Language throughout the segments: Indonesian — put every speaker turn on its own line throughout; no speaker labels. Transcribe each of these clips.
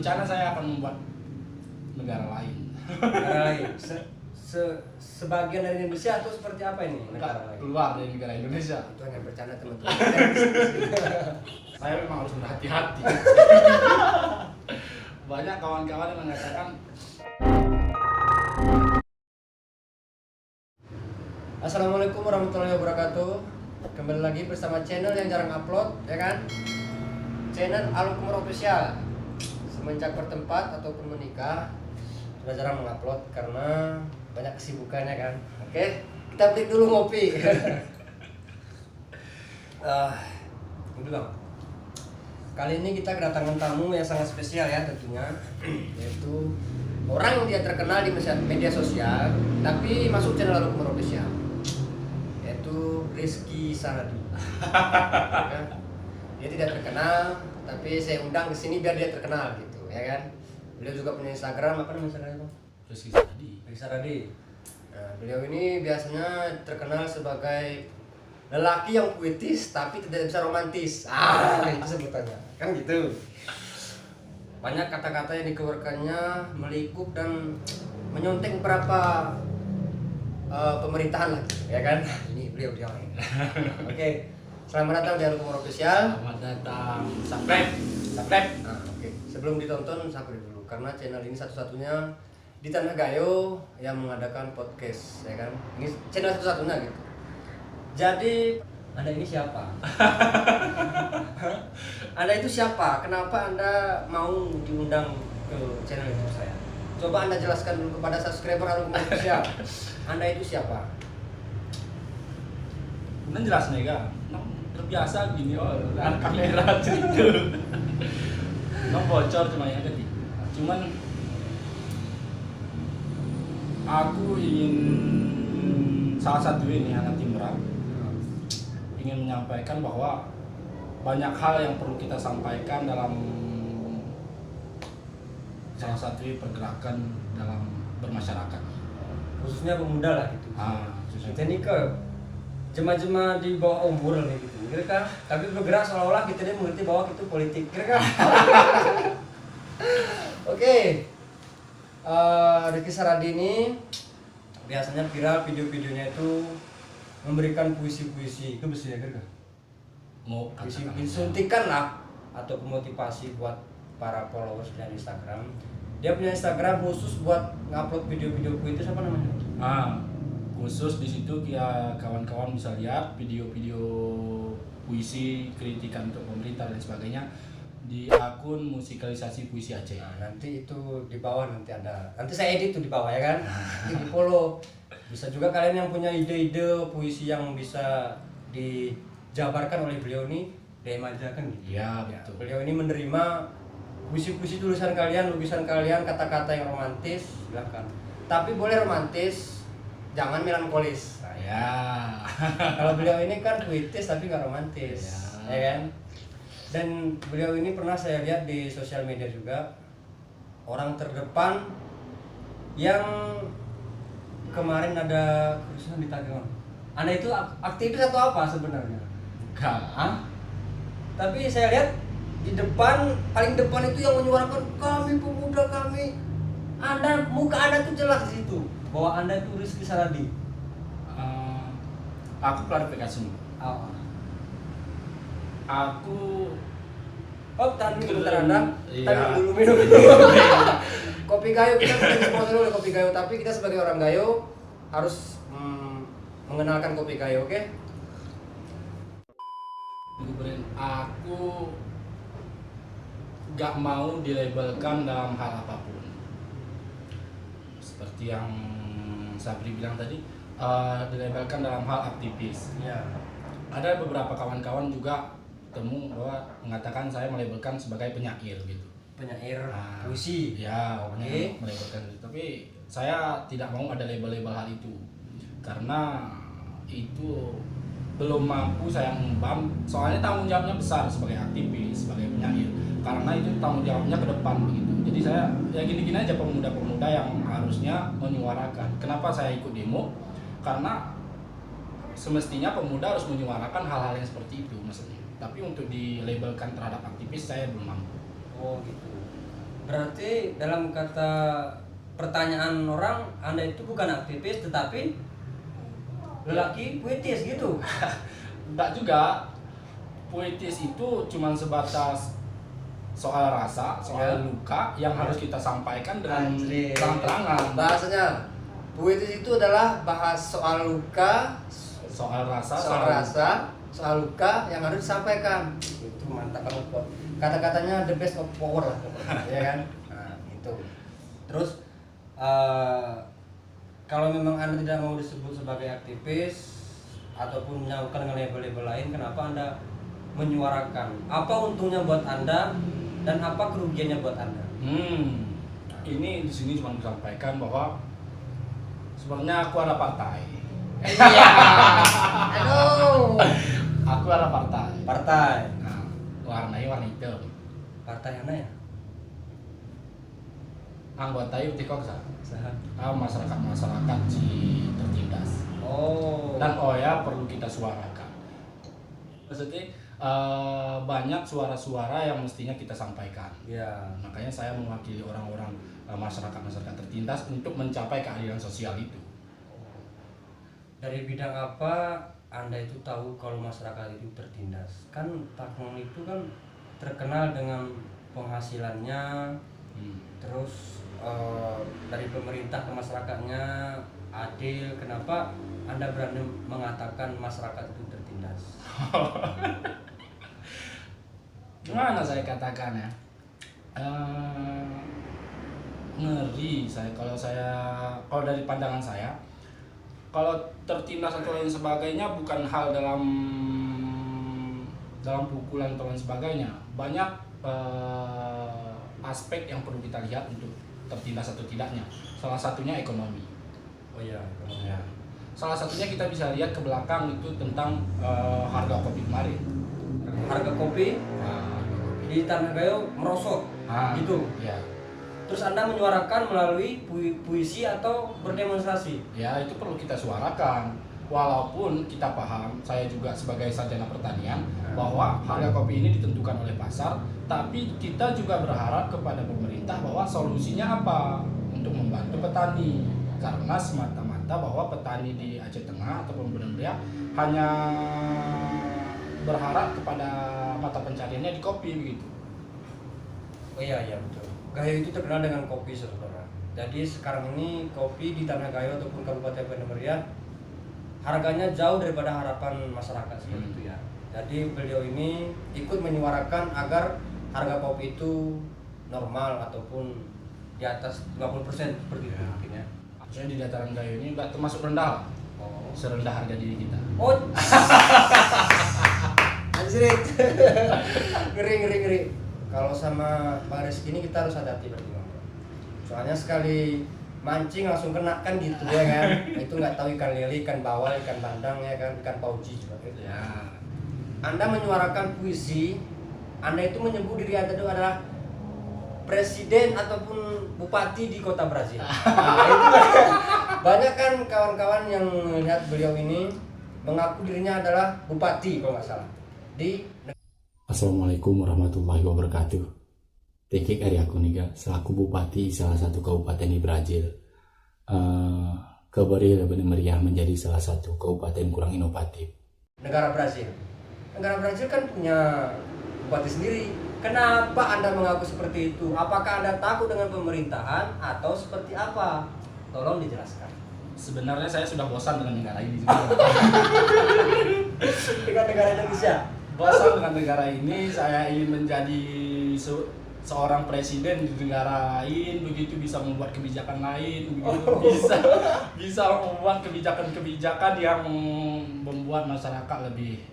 berencana saya akan membuat negara lain.
Negara lain. Sebagian dari Indonesia atau seperti apa ini negara lain?
Keluar dari negara Indonesia.
Itu hanya bercanda teman-teman.
Saya memang harus berhati-hati. Banyak kawan-kawan yang mengatakan
Assalamualaikum warahmatullahi wabarakatuh. Kembali lagi bersama channel yang jarang upload, ya kan? Channel Al-Kumur Official. Semenjak bertempat ataupun menikah sudah jarang mengupload karena banyak kesibukannya kan. Oke, kita break dulu ngopi. Ini dong. Kali ini kita kedatangan tamu yang sangat spesial ya tentunya, yaitu orang yang dia terkenal di media sosial, tapi masuk channel Al-Kumur Official, yaitu Rizky Saradi. Dia tidak terkenal, tapi saya undang ke sini biar dia terkenal gitu, ya kan? Beliau juga punya Instagram, apa namanya Instagramnya?
Rizky Saradi.
Rizky Saradi. Nah, beliau ini biasanya terkenal sebagai lelaki yang puitis tapi tidak bisa romantis. Itu sebutannya. Kan gitu. Banyak kata-kata yang dikeluarkannya melikup dan menyontek beberapa pemerintahan lah, ya kan? Ini beliau dia. Oke. Selamat datang di Al-Kumur Official.
Selamat datang. Subscribe.
Nah, oke. Sebelum ditonton subscribe dulu karena channel ini satu-satunya di Tanah Gayo yang mengadakan podcast, ya kan? Ini channel satu-satunya gitu. Jadi, Anda ini siapa? Anda itu siapa? Kenapa Anda mau diundang ke channel YouTube saya? Coba Anda jelaskan dulu kepada subscriber Al-Kumur Official. Anda itu siapa?
Ini jelas nih kan? Terbiasa gini kamera cerita. Nong bocor cuma yang tadi. Cuman aku ingin salah satu ini anak Timrak ingin menyampaikan bahwa banyak hal yang perlu kita sampaikan dalam salah satu pergerakan dalam bermasyarakat,
Khususnya pemuda lah gitu.
khususnya.
Kita ini ke jema-jema di bawah umur nih gitu, kira kan? Tapi bergerak seolah-olah kita dia mengerti bahwa itu politik, kira kan? Oke. Rizky Saradi ini biasanya viral video-videonya itu memberikan puisi-puisi, itu bisa ya kira kan?
Mau
Puisi
katakan
suntikan lah atau motivasi buat para followers di Instagram. Dia punya Instagram khusus buat ngupload video-video puisi, apa namanya?
Khusus di situ ya kawan-kawan bisa lihat video-video puisi, kritikan untuk pemerintah dan sebagainya di akun musikalisasi puisi Aceh.
Nah, nanti itu di bawah nanti saya edit tuh di bawah, ya kan? Nanti di follow. Bisa juga kalian yang punya ide-ide puisi yang bisa dijabarkan oleh beliau ini, DM aja kan gitu.
Ya, betul.
Beliau ini menerima puisi-puisi tulisan kalian, lukisan kalian, kata-kata yang romantis, silakan. Tapi boleh romantis, jangan melankolis. Nah,
Ya.
kalau beliau ini kan puitis tapi nggak romantis,
Ya.
ya kan? Dan beliau ini pernah saya lihat di sosial media juga, orang terdepan yang kemarin ada kerusuhan di Tangerang. Anda itu aktivis atau apa sebenarnya?
Enggak.
Tapi saya lihat di depan, paling depan itu yang menyuarakan kami pemuda kami. Muka Anda tuh jelas di situ bahwa Anda itu Rizky Saradi.
Aku klarifikasi dulu. Aku
Tahan dulu bentar Anda.
Iya.
Tahan dulu minum. Kopi Gayo, kita bukan sponsor oleh Kopi Gayo, tapi kita sebagai orang Gayo harus mengenalkan Kopi Gayo, oke?
Aku gak mau dilabelkan dalam hal apapun. Seperti yang Sabri bilang tadi, dilabelkan dalam hal aktivis.
Iya.
Ada beberapa kawan-kawan juga temu bahwa mengatakan saya melabelkan sebagai penyair gitu.
Penyair puisi.
Ya,
Oke.
melabelkan itu. Tapi saya tidak mau ada label-label hal itu. Karena itu belum mampu saya mengembang. Soalnya tanggung jawabnya besar sebagai aktivis, sebagai penyair. Karena itu tanggung jawabnya ke depan begitu. Jadi saya ya gini-gini aja pemuda-pemuda yang harusnya menyuarakan. Kenapa saya ikut demo? Karena semestinya pemuda harus menyuarakan hal-hal yang seperti itu maksudnya. Tapi untuk dilabelkan terhadap aktivis saya belum mampu.
Oh gitu. Berarti dalam kata pertanyaan orang, Anda itu bukan aktivis tetapi lelaki puitis gitu.
Enggak juga. Puitis itu cuma sebatas soal rasa, soal luka yang harus kita sampaikan dengan
Anjir.
terang-terangan.
Bahasanya puitis itu adalah bahas soal luka,
Soal rasa,
soal luka yang harus disampaikan. Itu mantap banget kok. Kata-katanya the best of power lah, ya kan? Nah, itu. Terus kalau memang Anda tidak mau disebut sebagai aktivis ataupun menyangkut dengan label-label lain, kenapa Anda menyuarakan? Apa untungnya buat Anda dan apa kerugiannya buat Anda?
Ini di sini cuma disampaikan bahwa sebenarnya aku ada partai.
Iya. Aduh.
Aku ada partai.
Partai.
Nah, warnanya warna hitam.
Partai mana ya?
Anggota itu kok
Saha.
masyarakat si tertindas.
Oh.
Dan ya perlu kita suarakan. Maksudnya banyak suara-suara yang mestinya kita sampaikan.
Ya.
Makanya saya mewakili orang-orang masyarakat tertindas untuk mencapai keadilan sosial itu.
Dari bidang apa Anda itu tahu kalau masyarakat itu tertindas? Kan Takngon itu kan terkenal dengan penghasilannya, terus dari pemerintah ke masyarakatnya adil. Kenapa Anda berani mengatakan masyarakat itu tertindas?
Gimana saya katakan ya? Ngeri kalau dari pandangan saya, kalau tertindas atau lain sebagainya bukan hal dalam pukulan atau lain sebagainya. Banyak aspek yang perlu kita lihat untuk tertindas atau tidaknya. Salah satunya ekonomi.
Oh iya,
Ya. Salah satunya kita bisa lihat ke belakang itu tentang harga kopi kemarin.
harga kopi di Tanah Gayo merosot, gitu.
Ya.
Terus Anda menyuarakan melalui puisi atau berdemonstrasi?
Ya, itu perlu kita suarakan. Walaupun kita paham, saya juga sebagai sarjana pertanian, bahwa harga kopi ini ditentukan oleh pasar, tapi kita juga berharap kepada pemerintah bahwa solusinya apa untuk membantu petani. Karena semata-mata bahwa petani di Aceh Tengah ataupun Benua Ria hanya berharap kepada mata pencariannya di kopi begitu.
Oh iya betul. Gayo itu terkenal dengan kopi, saudara. Jadi sekarang ini kopi di Tanah Gayo ataupun Kabupaten Benua Ria harganya jauh daripada harapan masyarakat seperti itu ya. Jadi beliau ini ikut menyuarakan agar harga kopi itu normal ataupun di atas 50% seperti itu mungkin ya.
Saya di dataran Gayo ini nggak termasuk rendah, serendah harga diri kita.
Oh. Anjir. Ngeri. Kalau sama Bang Rizky ini kita harus hati-hati berarti Bang. Soalnya sekali mancing langsung kena kan gitu ya kan. Itu nggak tahu ikan lele, ikan bawal, ikan bandang ya kan, ikan pauji juga.
Ya.
Anda menyuarakan puisi, Anda itu menyebut diri Anda itu adalah presiden ataupun bupati di kota Brazil. Nah, itu banyak kan kawan-kawan yang melihat beliau ini mengaku dirinya adalah bupati kalau nggak salah di.
Assalamualaikum warahmatullahi wabarakatuh. Tekik dari aku nih selaku bupati salah satu kabupaten di Brazil. Kabarnya lebih meriah menjadi salah satu kabupaten kurang inovatif.
Negara Brazil kan punya bupati sendiri. Kenapa Anda mengaku seperti itu? Apakah Anda takut dengan pemerintahan atau seperti apa? Tolong dijelaskan.
Sebenarnya saya sudah bosan dengan negara ini.
Dengan negara Indonesia.
Bosan dengan negara ini, saya ingin menjadi seorang presiden di negara lain, begitu bisa membuat kebijakan lain, begitu bisa membuat kebijakan-kebijakan yang membuat masyarakat lebih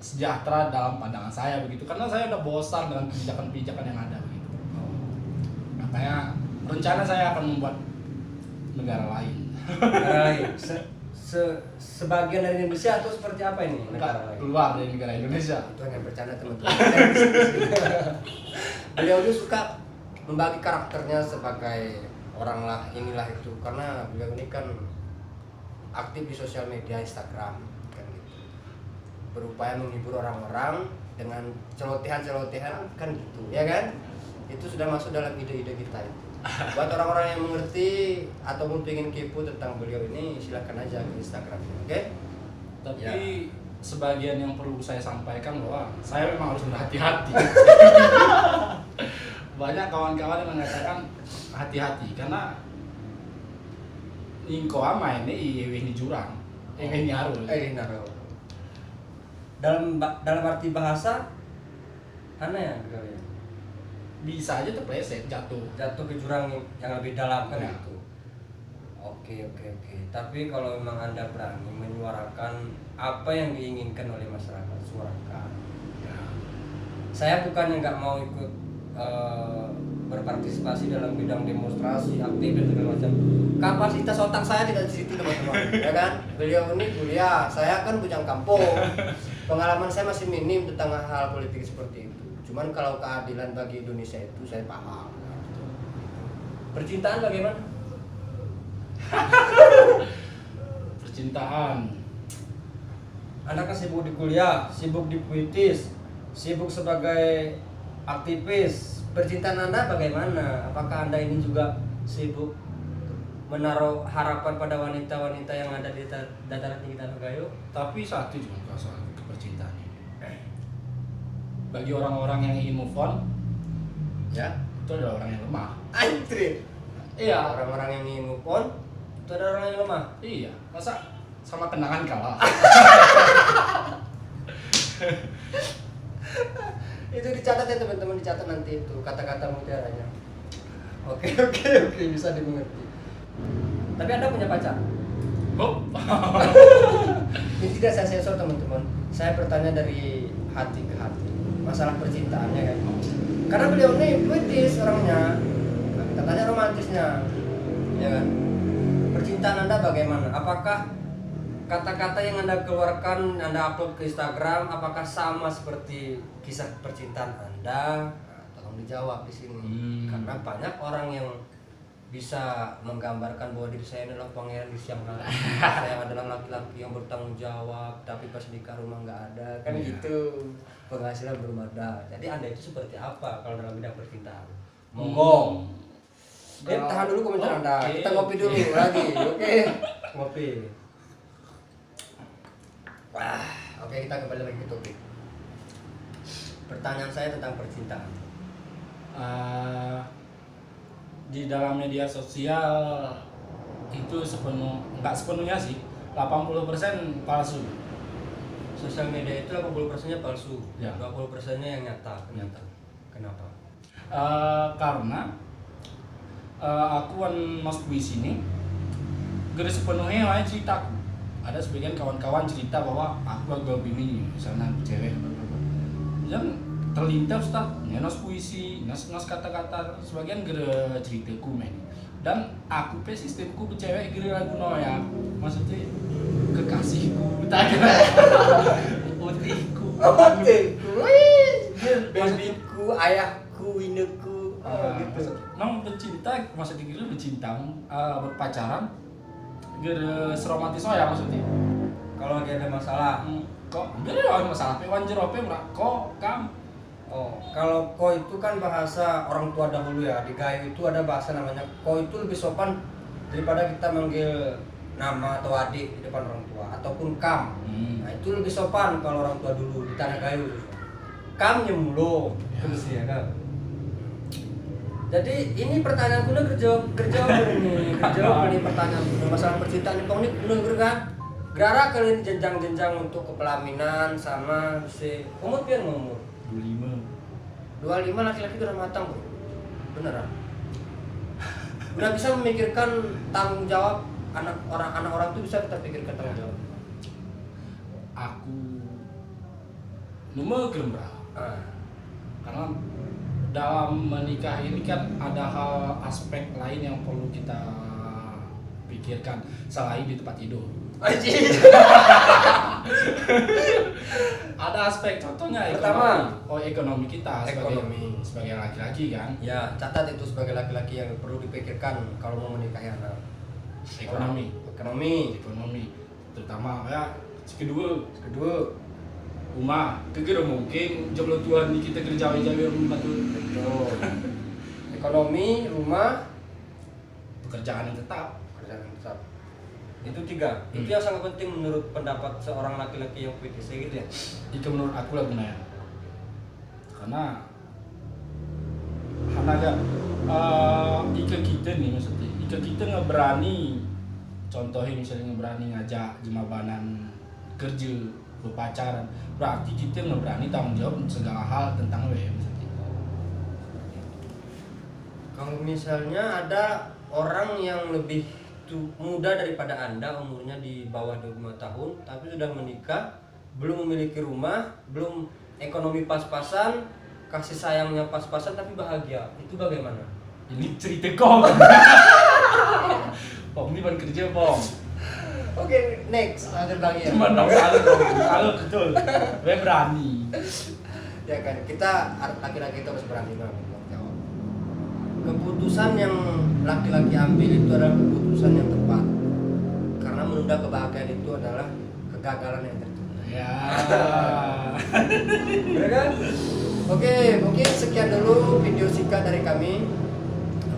sejahtera dalam pandangan saya begitu. Karena saya udah bosan dengan kebijakan-kebijakan yang ada begitu. Makanya rencana saya akan membuat negara lain.
Sebagian dari Indonesia atau seperti apa ini?
Keluar dari negara Indonesia.
Itu hanya bercanda teman-teman. Beliau itu suka membagi karakternya sebagai orang lah inilah itu, karena beliau ini kan aktif di sosial media Instagram kan gitu. Berupaya menghibur orang-orang dengan celotehan kan gitu, ya kan? itu sudah masuk dalam ide-ide kita itu. Buat orang-orang yang mengerti ataupun pengen kepo tentang beliau ini, silakan aja ke Instagramnya, oke?
Tapi
Ya.
sebagian yang perlu saya sampaikan bahwa saya memang harus berhati-hati. Banyak kawan-kawan yang mengatakan hati-hati karena ingko ama ini ini jurang, ini harus.
Naro. Dalam arti bahasa aneh ya kali ya.
Bisa aja terpleset jatuh.
Jatuh ke jurang yang lebih dalam kan
Ya.
itu. Oke. Tapi kalau memang Anda berani menyuarakan apa yang diinginkan oleh masyarakat, suarakan.
Ya.
Saya bukannya nggak mau ikut berpartisipasi dalam bidang demonstrasi, aktif dan segala macam. Kapasitas otak saya tidak di situ teman-teman, ya kan? Beliau ini kuliah, saya kan bujang kampung. Pengalaman saya masih minim tentang hal politik seperti itu. Cuman kalau keadilan bagi Indonesia itu saya paham. Percintaan bagaimana?
Percintaan.
Anda kan sibuk di kuliah, sibuk di puitis, sibuk sebagai aktivis. Percintaan Anda bagaimana? Apakah Anda ini juga sibuk menaruh harapan pada wanita-wanita yang ada di dataran tinggi Tanah Gayo?
Tapi satu juga kalau soal kepercintaan ini. Bagi orang-orang yang ingin move on,
Ya.
itu adalah orang yang lemah.
Antri.
Iya.
Orang-orang yang ingin move on, itu ada orang yang lemah.
Iya. Masa sama kenangan kalah?
Itu dicatat ya teman-teman, dicatat nanti itu kata-kata mutiaranya. Oke, bisa dimengerti. Tapi Anda punya pacar?
Oh.
Ini tidak saya sensor teman-teman. Saya bertanya dari hati ke hati. Masalah percintaannya kan. Karena beliau ini puitis orangnya. Nah, kita tanya romantisnya. Ya kan? Percintaan Anda bagaimana? Apakah kata-kata yang Anda keluarkan, Anda upload ke Instagram, apakah sama seperti kisah percintaan Anda? Nah, tolong dijawab di sini. Karena banyak orang yang bisa menggambarkan bahwa diri saya adalah pangeran di siang hari. Saya adalah laki-laki yang bertanggung jawab, tapi pas nikah rumah nggak ada, kan
Iya.
gitu. Penghasilan belum ada. Jadi Anda itu seperti apa kalau dalam bidang percintaan? Monggo. Tahan dulu komentar Anda.
Oke,
Kita ngopi dulu
oke.
lagi, oke? Ngopi. Wah, oke, kita kembali lagi ke topik. Pertanyaan saya tentang percintaan.
Di dalam media sosial itu nggak sepenuhnya sih, 80% palsu.
Sosial media itu 80%-nya palsu,
Ya.
20%-nya yang nyata. Kenapa?
Karena aku kan mas puisi ini gak sepenuhnya lain ceritaku. Ada sebagian kawan-kawan cerita bahwa aku gagal bini misalnya cewek yang terlintas tak nas puisi nas kata-kata sebagian gara ceritaku men, dan aku pe sistemku bercewek gara lagu noya maksudnya kekasihku tak kira putriku
Babyku, ayahku, ineku, gitu.
Nong pencinta maksudnya gitu bercinta berpacaran gara seromantis ya maksudnya.
Kalau lagi ada masalah,
Kok enggak ada masalah pe wan jero pe kok kam.
oh, kalau ko itu kan bahasa orang tua dahulu ya. Di Gayo itu ada bahasa namanya ko, itu lebih sopan daripada kita manggil nama atau adik di depan orang tua ataupun kam. Nah, itu lebih sopan kalau orang tua dulu di Tanah Gayo. Kam nyemulo terus ya kan. Jadi ini pertanyaan kuno kerja ini pertanyaan kuno masalah percintaan ini kong ini kuno kan. Gara kalian jenjang-jenjang untuk kepelaminan sama si umur pian umur 25 laki-laki udah matang bro, beneran. Udah bisa memikirkan tanggung jawab anak orang itu bisa kita pikirkan tanggung jawab.
Aku nomor gerembra karena dalam menikah ini kan ada hal aspek lain yang perlu kita pikirkan selain di tempat tidur. Ada aspek contohnya
Pertama,
ekonomi kita
ekonomi.
sebagai laki-laki kan.
Ya, catat itu sebagai laki-laki yang perlu dipikirkan kalau mau menikahi anak.
Ekonomi terutama ya kedua rumah kegera mungkin jomblo Tuhan di kita kerja jauh betul.
ekonomi, rumah,
pekerjaan yang tetap.
kerjaan yang tetap. Itu 3. Itu yang sangat penting menurut pendapat seorang laki-laki yang puitis gitu ya.
Itu menurut aku lah Gunaya. Karena agak ika kita nih maksudnya, ika kita nggak berani, contohnya misalnya nggak berani ngajak jemabanan kerja berpacaran, berarti kita nggak berani tanggung jawab segala hal tentang maksudnya.
Kalau misalnya ada orang yang lebih muda daripada Anda, umurnya di bawah 25 tahun, tapi sudah menikah, belum memiliki rumah, belum ekonomi pas-pasan, kasih sayangnya pas-pasan tapi bahagia, itu bagaimana?
Ini cerita kong. Pom ini bukan kerja Pom.
Oke, next, lanjut lagi ya.
Cuma dong salut betul. Gue berani.
Ya kan, kita laki-laki itu harus berani banget jawab. Keputusan yang laki-laki ambil itu adalah keputusan yang tepat. Karena menunda kebahagiaan itu adalah kegagalan yang tertunda.
Ya.
Bener kan? Oke, mungkin sekian dulu video singkat dari kami,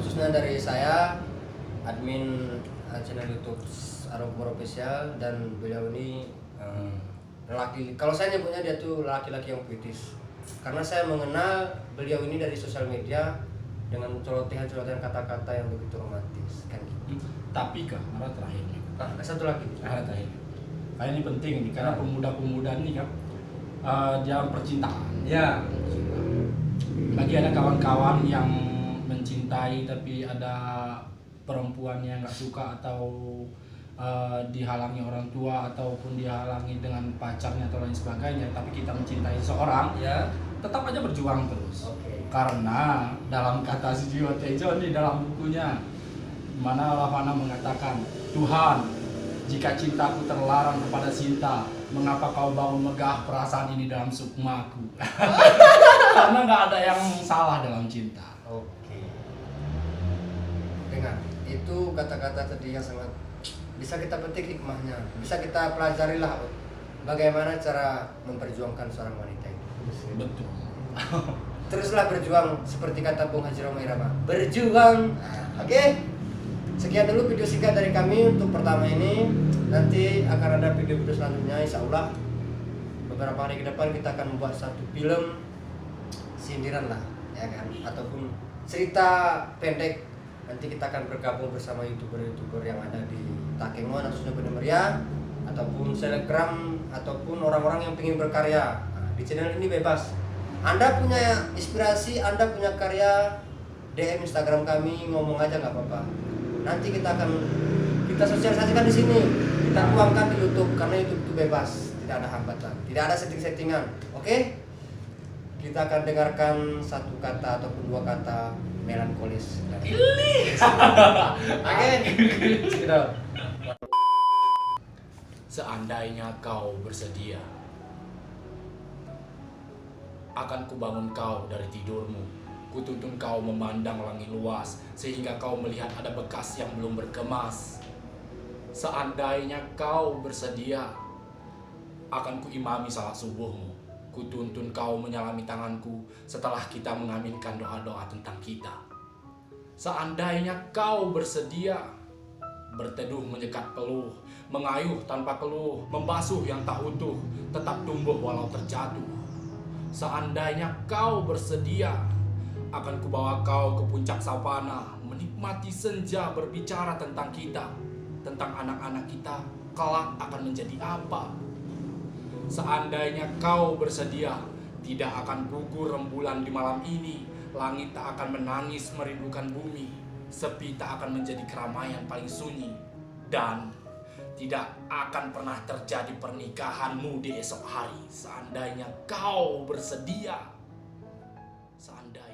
khususnya dari saya, admin channel YouTube Arum Kumur Official, dan beliau ini lelaki. Kalau saya nyebutnya dia tuh laki-laki yang puitis, karena saya mengenal beliau ini dari sosial media dengan celotehan-celotehan kata-kata yang begitu romantis, kan gitu.
Tapi kak, arah terakhirnya.
Satu lagi.
Arah terakhir. Karena ini penting nih, karena pemuda-pemuda ini kan dalam percintaan.
Ya.
Bagi ada kawan-kawan yang mencintai tapi ada perempuan yang nggak suka atau dihalangi orang tua ataupun dihalangi dengan pacarnya atau lain sebagainya, tapi kita mencintai seorang,
Ya.
tetap aja berjuang terus.
Oke.
Karena dalam kata si Jiwa Tejo di dalam bukunya, mana Lavana mengatakan, Tuhan, jika cintaku terlarang kepada Sinta, mengapa kau bangun megah perasaan ini dalam sukmaku? Karena nggak ada yang salah dalam cinta.
Oke. Dengar, itu kata-kata tadi yang sangat bisa kita petik hikmahnya, bisa kita pelajari lah bagaimana cara memperjuangkan seorang wanita itu.
Betul.
Teruslah berjuang seperti kata Bung Haji Roma Irama, berjuang. Oke. Sekian dulu video singkat dari kami untuk pertama ini. Nanti akan ada video-video selanjutnya, insya Allah beberapa hari ke depan kita akan membuat satu film sindiran lah, ya kan, ataupun cerita pendek. Nanti kita akan bergabung bersama youtuber-youtuber yang ada di Takengon atau Sunda Bener Meriah, ataupun selebgram, ataupun orang-orang yang ingin berkarya. Nah, di channel ini bebas. Anda punya inspirasi, Anda punya karya, DM Instagram kami, ngomong aja nggak apa-apa. Nanti kita sosialisasikan di sini, kita tuangkan di YouTube, karena YouTube itu bebas, tidak ada hambatan, tidak ada setting-settingan. Oke? Kita akan dengarkan satu kata ataupun 2 kata melankolis. Oke?
Seandainya kau bersedia, akan kubangun kau dari tidurmu. Kutuntun kau memandang langit luas, sehingga kau melihat ada bekas yang belum berkemas. Seandainya kau bersedia, akan kuimami salat subuhmu. Kutuntun kau menyalami tanganku setelah kita mengaminkan doa-doa tentang kita. Seandainya kau bersedia, berteduh menyekat peluh, mengayuh tanpa keluh, membasuh yang tak utuh, tetap tumbuh walau terjatuh. Seandainya kau bersedia, akan kubawa kau ke puncak savana, menikmati senja, berbicara tentang kita, tentang anak-anak kita, kelak akan menjadi apa. Seandainya kau bersedia, tidak akan gugur rembulan di malam ini, langit tak akan menangis merindukan bumi, sepi tak akan menjadi keramaian paling sunyi, dan tidak akan pernah terjadi pernikahanmu di esok hari. Seandainya kau bersedia, seandainya